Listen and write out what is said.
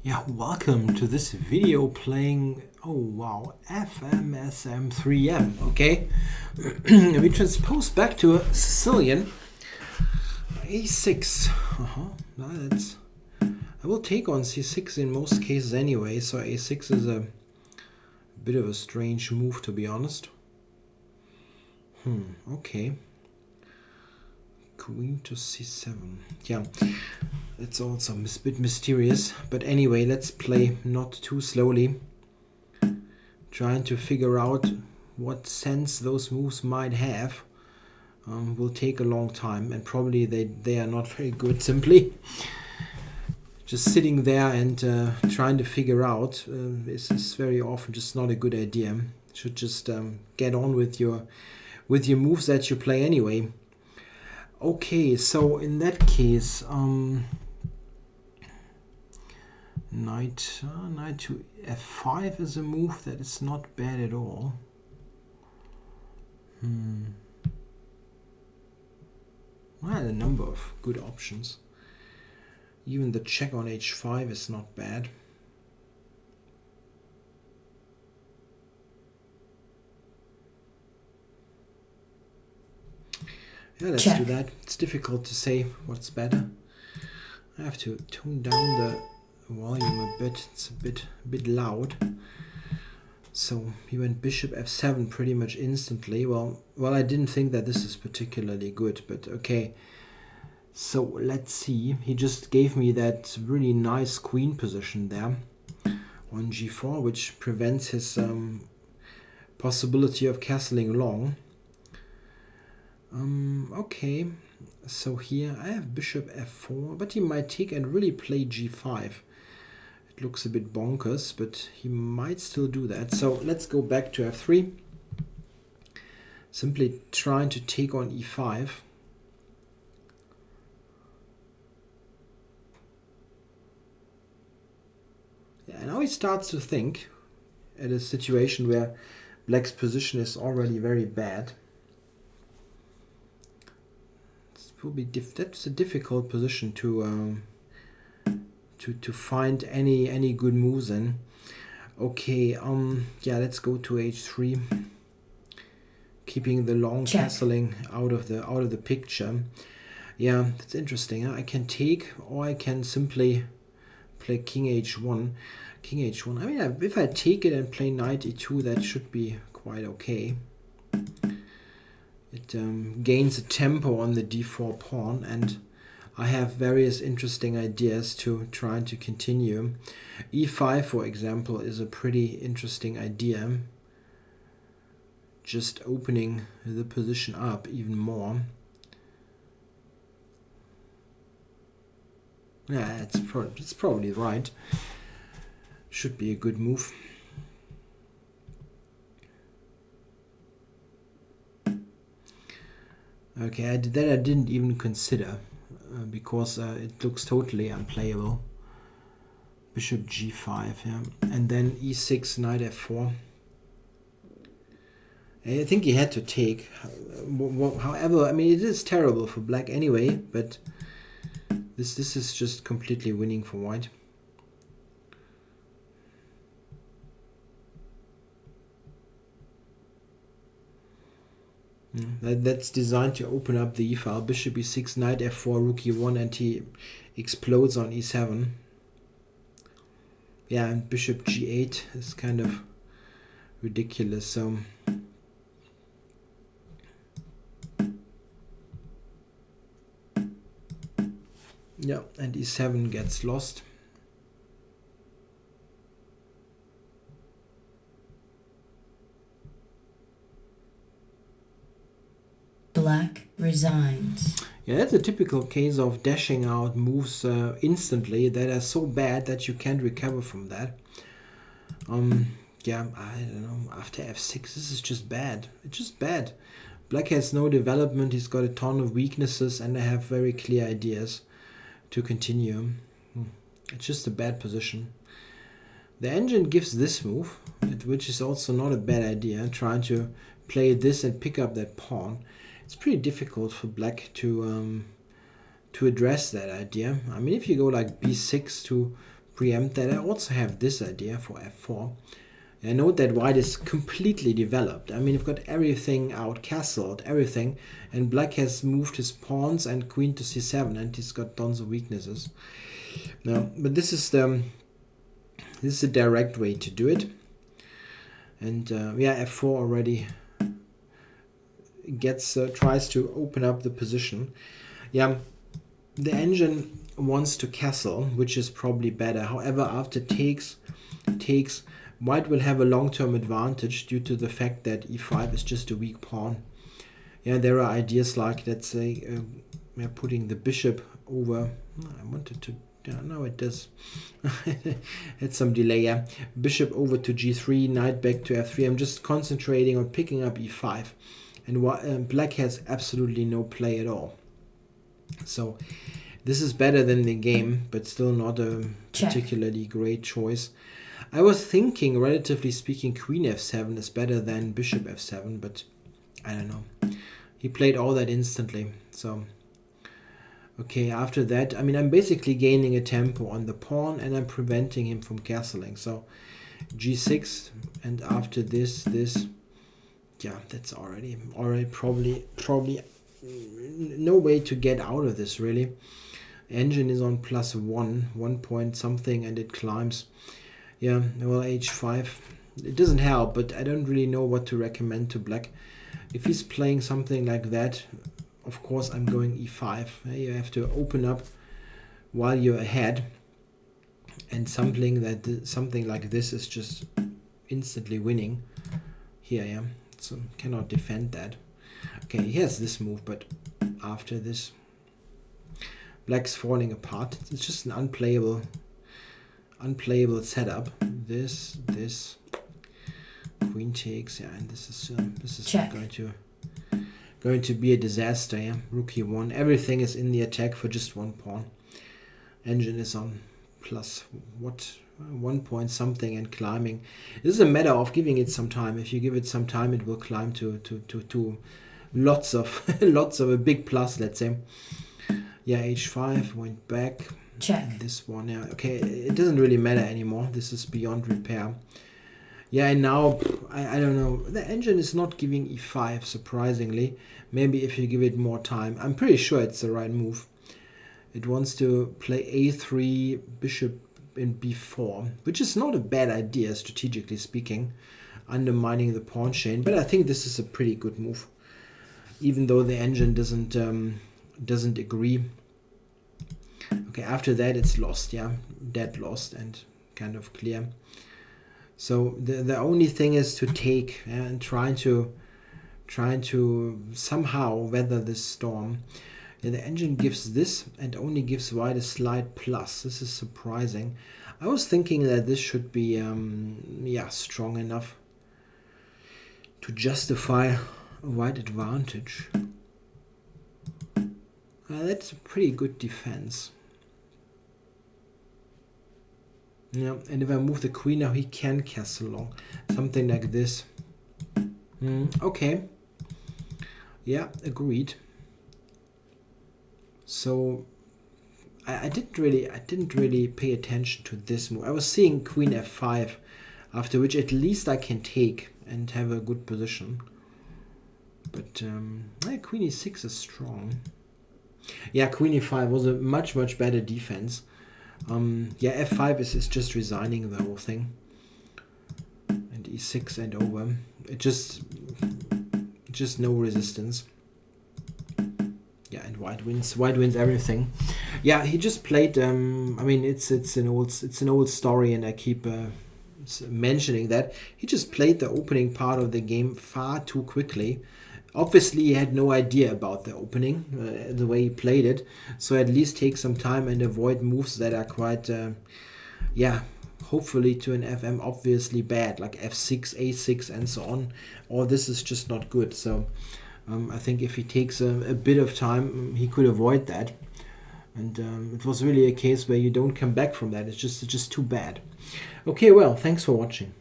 Yeah, welcome to this video playing, oh wow, SM3M, okay? We transpose back to a Sicilian, A6, that's, I will take on C6 in most cases anyway, so A6 is a bit of a strange move, to be honest. Okay. Queen to C7, yeah. It's also a bit mysterious, but anyway, let's play not too slowly. Trying to figure out what sense those moves might have will take a long time, and probably they are not very good. Simply just sitting there and trying to figure out this is very often just not a good idea. You should just get on with your moves that you play anyway. Okay, so in that case, knight to f5 is a move that is not bad at all. Well, a number of good options. Even the check on h5 is not bad. Yeah, let's do that. It's difficult to say what's better. I have to tone down the volume a bit. It's a bit loud. So he went bishop f7 pretty much instantly. Well, I didn't think that this is particularly good, but okay. So let's see. He just gave me that really nice queen position there on g4, which prevents his possibility of castling long. Okay, so here I have bishop f4, but he might take and really play g5. It looks a bit bonkers, but he might still do that. So let's go back to f3. Simply trying to take on e5. Yeah, now he starts to think at a situation where black's position is already very bad. Will be that's a difficult position to find any good moves in. Okay, yeah, let's go to h3, keeping the long castling out of the picture. Yeah, that's interesting. I can take, or I can simply play king h1. King h1. I mean, if I take it and play knight e2, that should be quite okay. It gains a tempo on the d4 pawn, and I have various interesting ideas to try to continue. e5, for example, is a pretty interesting idea. Just opening the position up even more. Yeah, it's probably right. Should be a good move. Okay, I didn't even consider because it looks totally unplayable. Bishop g5, yeah, and then e6, knight f4. I think he had to take. However, I mean, it is terrible for black anyway, but this is just completely winning for white. That's designed to open up the e-file. Bishop e6, knight f4, rook e1, and he explodes on e7. Yeah, and bishop g8 is kind of ridiculous. So yeah, and e7 gets lost. Black resigns. Yeah, that's a typical case of dashing out moves instantly that are so bad that you can't recover from that. Yeah, I don't know, after f6, this is just bad. It's just bad. Black has no development, he's got a ton of weaknesses, and I have very clear ideas to continue. It's just a bad position. The engine gives this move, which is also not a bad idea, trying to play this and pick up that pawn. It's pretty difficult for black to address that idea. I mean, if you go like b6 to preempt that I also have this idea for f4. I note that white is completely developed. I mean, you've got everything out castled, everything, and black has moved his pawns and queen to c7, and he's got tons of weaknesses. Now, but this is the direct way to do it. And yeah, f4 already tries to open up the position. Yeah, the engine wants to castle, which is probably better. However, after takes, white will have a long-term advantage due to the fact that e5 is just a weak pawn. Yeah, there are ideas like, let's say, putting the bishop over. I wanted to. Yeah, no, it does. Had some delay. Yeah, bishop over to g3, knight back to f3. I'm just concentrating on picking up e5, and black has absolutely no play at all. So this is better than the game, but still not a particularly great choice. I was thinking, relatively speaking, queen f7 is better than bishop f7, but I don't know. He played all that instantly. So, okay, after that, I mean, I'm basically gaining a tempo on the pawn, and I'm preventing him from castling. So, g6, and after this, yeah, that's already probably no way to get out of this, really. Engine is on +1 point something, and it climbs. Yeah, well, h5, it doesn't help, but I don't really know what to recommend to black. If he's playing something like that, of course I'm going e5. You have to open up while you're ahead, and something like this is just instantly winning. Here I am, so cannot defend that. Okay, he has this move, but after this, black's falling apart. It's just an unplayable setup. This queen takes, yeah, and this is going to be a disaster. Yeah, rook e1. Everything is in the attack for just one pawn. Engine is on +1 point something and climbing. This is a matter of giving it some time. If you give it some time, it will climb to lots of a big plus, let's say. Yeah, h5 went back. Check. This one, yeah, okay, it doesn't really matter anymore. This is beyond repair. Yeah, and now I don't know. The engine is not giving e5, surprisingly. Maybe if you give it more time. I'm pretty sure it's the right move. It wants to play a3, bishop in b4, which is not a bad idea, strategically speaking, undermining the pawn chain. But I think this is a pretty good move, even though the engine doesn't agree. Okay, after that it's lost, yeah, dead lost and kind of clear. So the only thing is to take, yeah, and trying to somehow weather this storm. Yeah, the engine gives this and only gives white a slight plus. This is surprising. I was thinking that this should be yeah, strong enough to justify a white advantage. That's a pretty good defense. Yeah, and if I move the queen now, he can castle long. Something like this. Okay. Yeah, agreed. So I didn't really pay attention to this move. I was seeing queen f5, after which at least I can take and have a good position. But queen e6 is strong. Yeah, queen e5 was a much better defense. Yeah, f5 is just resigning the whole thing. And e6 and over. It just no resistance. Yeah, and white wins. White wins everything. Yeah, he just played. I mean, it's an old story, and I keep mentioning that he just played the opening part of the game far too quickly. Obviously, he had no idea about the opening, the way he played it. So at least take some time and avoid moves that are quite, yeah, hopefully to an FM obviously bad, like f6, a6, and so on. All this is just not good. So I think if he takes a bit of time, he could avoid that. And it was really a case where you don't come back from that. It's just too bad. Okay, well, thanks for watching.